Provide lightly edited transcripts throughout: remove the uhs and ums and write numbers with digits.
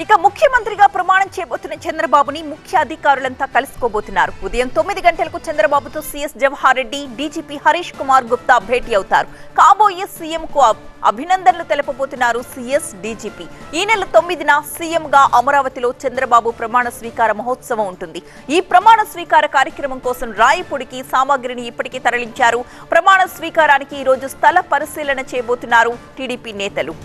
ఇక ముఖ్యమంత్రిగా ప్రమాణం చేయబోతున్న చంద్రబాబుని ముఖ్య అధికారులంతా కలుసుకోబోతున్నారు. ఉదయం 9 గంటలకు చంద్రబాబుతో సీఎస్ జవహర్ రెడ్డి, డీజీపీ హరీష్ కుమార్ గుప్తా భేటీ అవుతారు. కాబోయే సీఎంకు అభినందనలు తెలపబోతున్నారు సీఎస్, డీజీపీ. ఈ నెల 9న సీఎంగా అమరావతిలో చంద్రబాబు ప్రమాణ స్వీకార మహోత్సవం ఉంటుంది. ఈ ప్రమాణ స్వీకార కార్యక్రమం కోసం రాయపూడికి సామాగ్రిని ఇప్పటికే తరలించారు. ప్రమాణ స్వీకారానికి ఈ రోజు స్థల పరిశీలన చేయబోతున్నారు టీడీపీ నేతలు.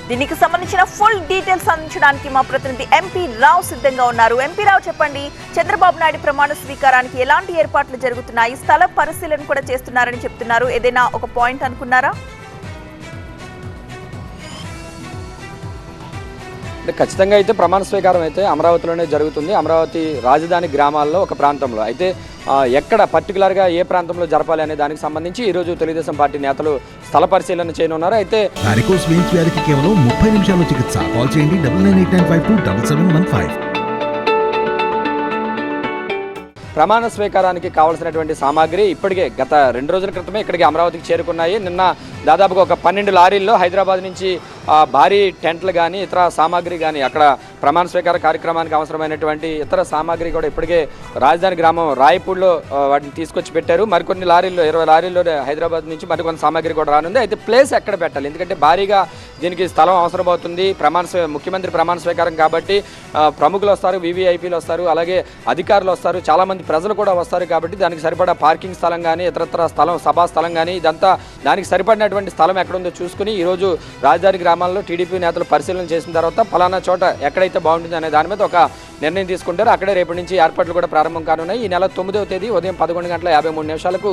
దీనికి సంబంధించిన ఫుల్ డీటెయిల్స్ అందించడానికి మా ప్రతినిధి ఎంపీ రావు సిద్ధంగా ఉన్నారు. ఎంపీ రావు, చెప్పండి, చంద్రబాబు నాయుడు ప్రమాణ స్వీకారానికి ఎలాంటి ఏర్పాట్లు జరుగుతున్నాయి? స్థల పరిశీలన కూడా చేస్తున్నారని చెప్తున్నారు. ఏదైనా ఒక పాయింట్ అనుకున్నారా? ఖచ్చితంగా అయితే ప్రమాణ స్వీకారం అయితే అమరావతిలోనే జరుగుతుంది. అమరావతి రాజధాని గ్రామాల్లో ఒక ప్రాంతంలో అయితే ఎక్కడ పర్టికులర్గా ఏ ప్రాంతంలో జరపాలి అనే దానికి సంబంధించి ఈరోజు తెలుగుదేశం పార్టీ నేతలు స్థల పరిశీలన చేయనున్నారు. అయితే కేవలం 30 నిమిషాల్లో చికిత్స. కాల్ చేయండి 9985277715. ప్రమాణ స్వీకారానికి కావాల్సినటువంటి సామాగ్రి ఇప్పటికే గత 2 రోజుల క్రితమే ఇక్కడికి అమరావతికి చేరుకున్నాయి. నిన్న దాదాపుగా ఒక 12 లారీల్లో హైదరాబాద్ నుంచి భారీ టెంట్లు కానీ ఇతర సామాగ్రి కానీ అక్కడ ప్రమాణ స్వీకార కార్యక్రమానికి అవసరమైనటువంటి ఇతర సామాగ్రి కూడా ఇప్పటికే రాజధాని గ్రామం రాయపూడిలో వాటిని తీసుకొచ్చి పెట్టారు. మరికొన్ని లారీల్లో 20 లారీల్లో హైదరాబాద్ నుంచి మరికొన్ని సామాగ్రి కూడా రానుంది. అయితే ప్లేస్ ఎక్కడ పెట్టాలి? ఎందుకంటే భారీగా దీనికి స్థలం అవసరమవుతుంది. ముఖ్యమంత్రి ప్రమాణ స్వీకారం కాబట్టి ప్రముఖులు వస్తారు, వివిఐపీలు వస్తారు, అలాగే అధికారులు వస్తారు, చాలామంది ప్రజలు కూడా వస్తారు. కాబట్టి దానికి సరిపడా పార్కింగ్ స్థలం కానీ ఇతరత్ర స్థలం, సభా స్థలం కానీ ఇదంతా దానికి సరిపడినటువంటి స్థలం ఎక్కడుందో చూసుకుని ఈరోజు రాజధాని గ్రామాల్లో టీడీపీ నేతలు పరిశీలన చేసిన తర్వాత ఫలానా చోట ఎక్కడైతే బాగుంటుంది అనే దాని మీద ఒక నిర్ణయం తీసుకుంటారు. అక్కడే రేపటి నుంచి ఏర్పాట్లు కూడా ప్రారంభం కానున్నాయి. ఈ నెల 9వ తేదీ ఉదయం 11:53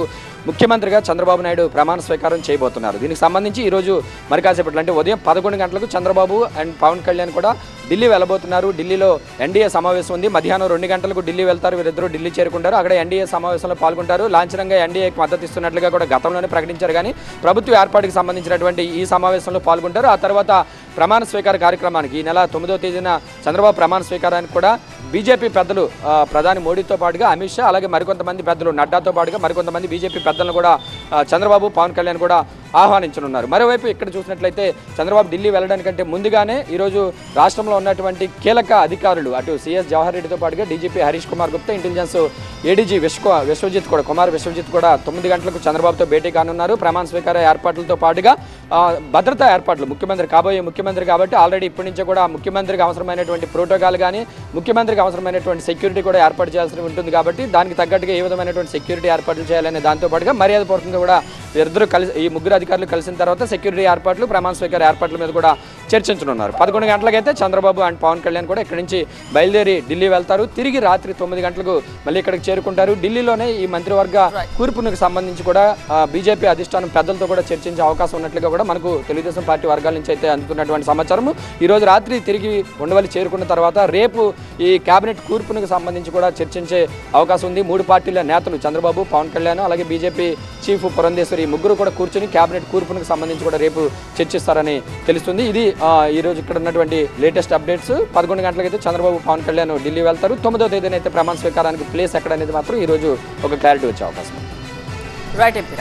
ముఖ్యమంత్రిగా చంద్రబాబు నాయుడు ప్రమాణ స్వీకారం చేయబోతున్నారు. దీనికి సంబంధించి ఈరోజు మరి కాసేపట్లో అంటే ఉదయం 11 గంటలకు చంద్రబాబు అండ్ పవన్ కళ్యాణ్ కూడా ఢిల్లీ వెళ్ళబోతున్నారు. ఢిల్లీలో ఎన్డీఏ సమావేశం ఉంది. మధ్యాహ్నం 2 గంటలకు ఢిల్లీ వెళ్తారు. వీరిద్దరూ ఢిల్లీ చేరుకుంటారు. అక్కడ ఎన్డీఏ సమావేశంలో పాల్గొంటారు. లాంఛనంగా ఎన్డీఏకి మద్దతు ఇస్తున్నట్లుగా కూడా గతంలోనే ప్రకటించారు. కానీ ప్రభుత్వ ఏర్పాటుకి సంబంధించినటువంటి ఈ సమావేశంలో పాల్గొంటారు. ఆ తర్వాత ప్రమాణ స్వీకార కార్యక్రమానికి ఈ నెల 9వ తేదీన చంద్రబాబు ప్రమాణ స్వీకారానికి కూడా బీజేపీ పెద్దలు ప్రధాని మోడీతో పాటుగా అమిత్ షా, అలాగే మరికొంతమంది పెద్దలు నడ్డాతో పాటుగా మరికొంతమంది బీజేపీ పెద్దలను కూడా చంద్రబాబు, పవన్ కళ్యాణ్ కూడా ఆహ్వానించనున్నారు. మరోవైపు ఇక్కడ చూసినట్లయితే చంద్రబాబు ఢిల్లీ వెళ్ళడానికంటే ముందుగానే ఈరోజు రాష్ట్రంలో ఉన్నటువంటి కీలక అధికారులు అటు సీఎస్ జవహర్ రెడ్డితో పాటుగా DGP Harish Kumar Gupta, intelligence ADG Vishwajit కూడా 9 గంటలకు చంద్రబాబుతో భేటీ కానున్నారు. ప్రమాణ స్వీకార ఏర్పాట్లతో పాటుగా భద్రతా ఏర్పాట్లు, కాబోయే ముఖ్యమంత్రి కాబట్టి ఆల్రెడీ ఇప్పటి నుంచే కూడా ముఖ్యమంత్రికి అవసరమైనటువంటి ప్రోటోకాల్ కానీ ముఖ్యమంత్రికి అవసరమైనటువంటి సెక్యూరిటీ కూడా ఏర్పాటు చేయాల్సి ఉంటుంది. కాబట్టి దానికి తగ్గట్టుగా ఏ విధమైనటువంటి సెక్యూరిటీ ఏర్పాట్లు చేయాలనే దాంతో పాటుగా మర్యాదపూర్వకంగా కూడా ఈ ముగ్గురు అధికారులు కలిసిన తర్వాత సెక్యూరిటీ ఏర్పాట్లు, ప్రమాణ స్వీకార ఏర్పాట్ల మీద కూడా చర్చించనున్నారు. 11 గంటలకైతే చంద్రబాబు అండ్ పవన్ కళ్యాణ్ కూడా ఇక్కడి నుంచి బయలుదేరి ఢిల్లీ వెళ్తారు. తిరిగి రాత్రి 9 గంటలకు మళ్ళీ ఇక్కడికి చేరుకుంటారు. ఢిల్లీలోనే ఈ మంత్రివర్గ కూర్పునికి సంబంధించి కూడా బీజేపీ అధిష్టానం పెద్దలతో కూడా చర్చించే అవకాశం ఉన్నట్లుగా కూడా మనకు తెలుగుదేశం పార్టీ వర్గాల నుంచి అయితే అందుతున్నటువంటి సమాచారం. ఈ రోజు రాత్రి తిరిగి ఉండవల్లి చేరుకున్న తర్వాత రేపు ఈ కేబినెట్ కూర్పునికి సంబంధించి కూడా చర్చించే అవకాశం ఉంది. 3 పార్టీల నేతలు చంద్రబాబు, పవన్ కళ్యాణ్, అలాగే బీజేపీ చీఫ్ పురంధేశ్వరి ముగ్గురు కూడా కూర్చొని కేబినెట్ కూర్పునికి సంబంధించి కూడా రేపు చర్చిస్తారని తెలుస్తుంది. ఇది ఈ రోజు ఇక్కడ ఉన్నటువంటి లేటెస్ట్ అప్డేట్స్. 11 గంటలకైతే చంద్రబాబు, పవన్ కళ్యాణ్ ఢిల్లీ వెళ్తారు. 9వ తేదీన అయితే ప్రమాణ స్వీకారానికి ప్లేస్ ఎక్కడ అనేది మాత్రం ఈ రోజు ఒక క్లారిటీ వచ్చే అవకాశం ఉంది. Right MP.